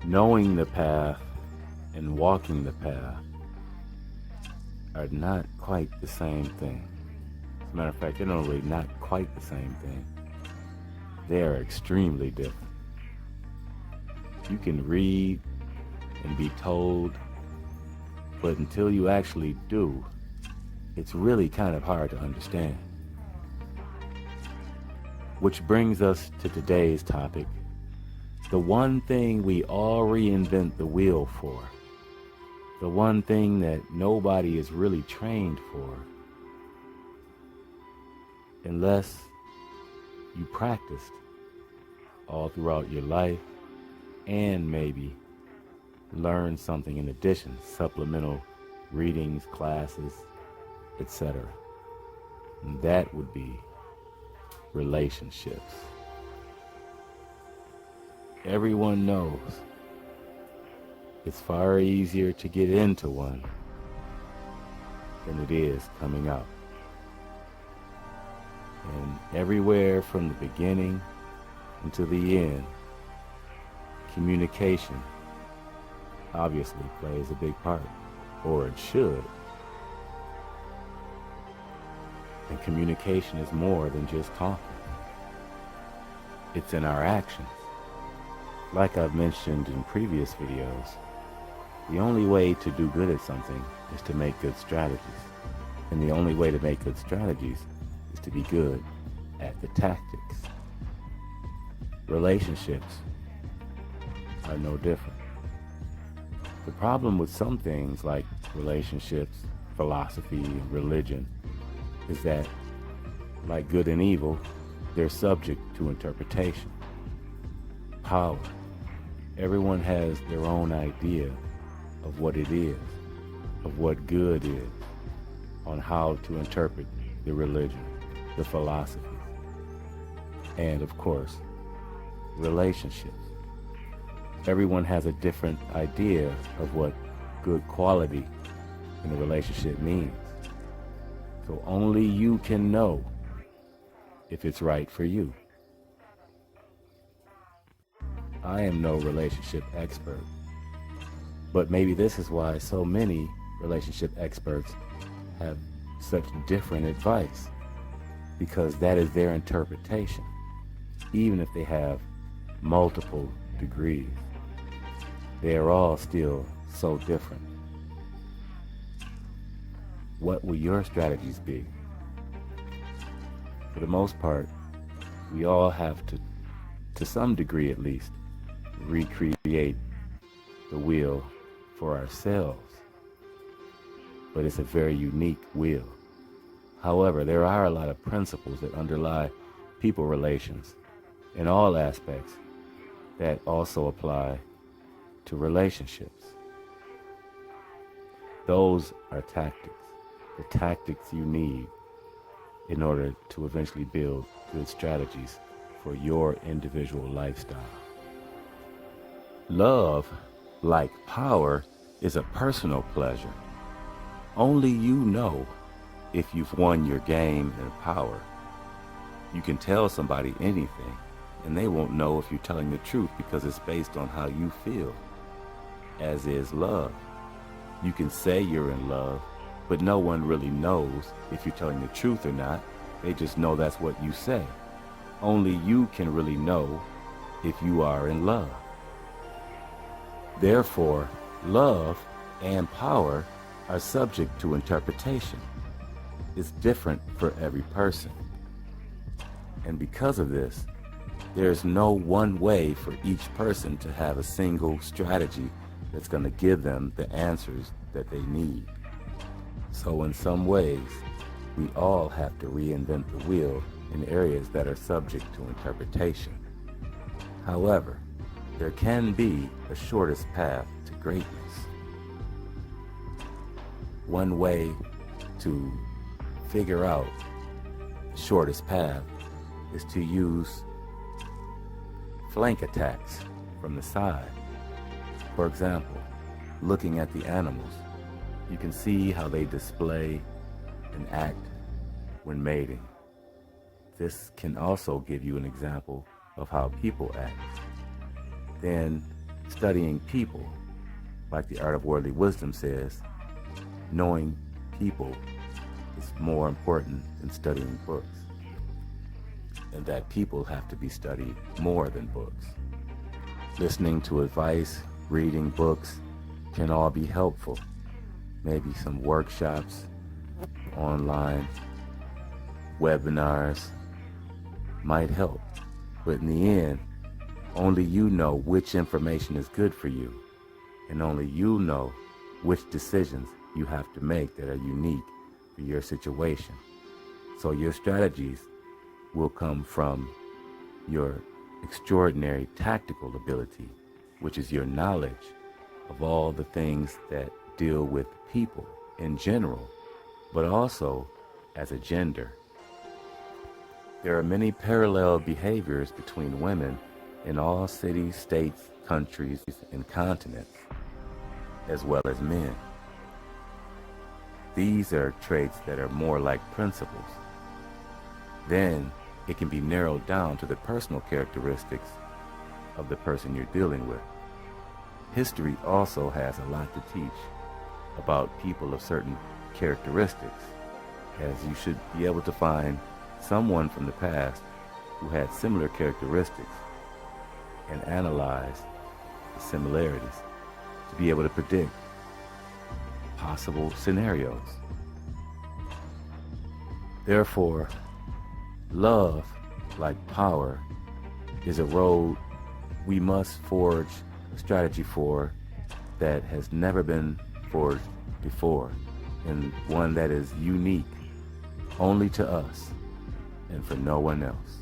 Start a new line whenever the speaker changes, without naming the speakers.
Knowing the path and walking the path are not quite the same thing. As a matter of fact, they're not really not quite the same thing. They are extremely different. You can read and be told, but until you actually do, it's really kind of hard to understand. Which brings us to today's topic, the one thing we all reinvent the wheel for, the one thing that nobody is really trained for, unless you practiced all throughout your life and maybe learn something in addition, supplemental readings, classes, etc. And that would be relationships. Everyone knows it's far easier to get into one than it is coming out. And everywhere from the beginning until the end, communication obviously plays a big part, or it should. And communication is more than just talking. It's in our actions. Like I've mentioned in previous videos, the only way to do good at something is to make good strategies. And the only way to make good strategies is to be good at the tactics. Relationships are no different. The problem with some things like relationships, philosophy, and religion is that, like good and evil, they're subject to interpretation. Power. Everyone has their own idea of what it is, of what good is, on how to interpret the religion, the philosophy, and of course, relationships. Everyone has a different idea of what good quality in a relationship means. So only you can know if it's right for you. I am no relationship expert, but maybe this is why so many relationship experts have such different advice, because that is their interpretation, even if they have multiple degrees. They are all still so different. What will your strategies be? For the most part, we all have to some degree at least, recreate the wheel for ourselves. But it's a very unique wheel. However, there are a lot of principles that underlie people relations in all aspects that also apply to relationships. Those are tactics, the tactics you need in order to eventually build good strategies for your individual lifestyle. Love, like power, is a personal pleasure. Only you know if you've won your game in power. You can tell somebody anything, and they won't know if you're telling the truth because it's based on how you feel, as is love. You can say you're in love, but no one really knows if you're telling the truth or not. They just know that's what you say. Only you can really know if you are in love. Therefore, love and power are subject to interpretation. It's different for every person. And because of this, there's no one way for each person to have a single strategy that's going to give them the answers that they need. So in some ways, we all have to reinvent the wheel in areas that are subject to interpretation. However, there can be a shortest path to greatness. One way to figure out the shortest path is to use flank attacks from the side. For example, looking at the animals, you can see how they display and act when mating. This can also give you an example of how people act. Then studying people, like the Art of Worldly Wisdom says, knowing people is more important than studying books, and that people have to be studied more than books. Listening to advice, reading books can all be helpful. Maybe some workshops, online webinars might help. But in the end, only you know which information is good for you, and only you know which decisions you have to make that are unique for your situation. So your strategies will come from your extraordinary tactical ability, which is your knowledge of all the things that deal with people in general, but also as a gender. There are many parallel behaviors between women in all cities, states, countries, and continents, as well as men. These are traits that are more like principles. Then it can be narrowed down to the personal characteristics of the person you're dealing with. History also has a lot to teach about people of certain characteristics, as you should be able to find someone from the past who had similar characteristics and analyze the similarities to be able to predict possible scenarios. Therefore, love, like power, is a road we must forge a strategy for that has never been forged before, and one that is unique only to us and for no one else.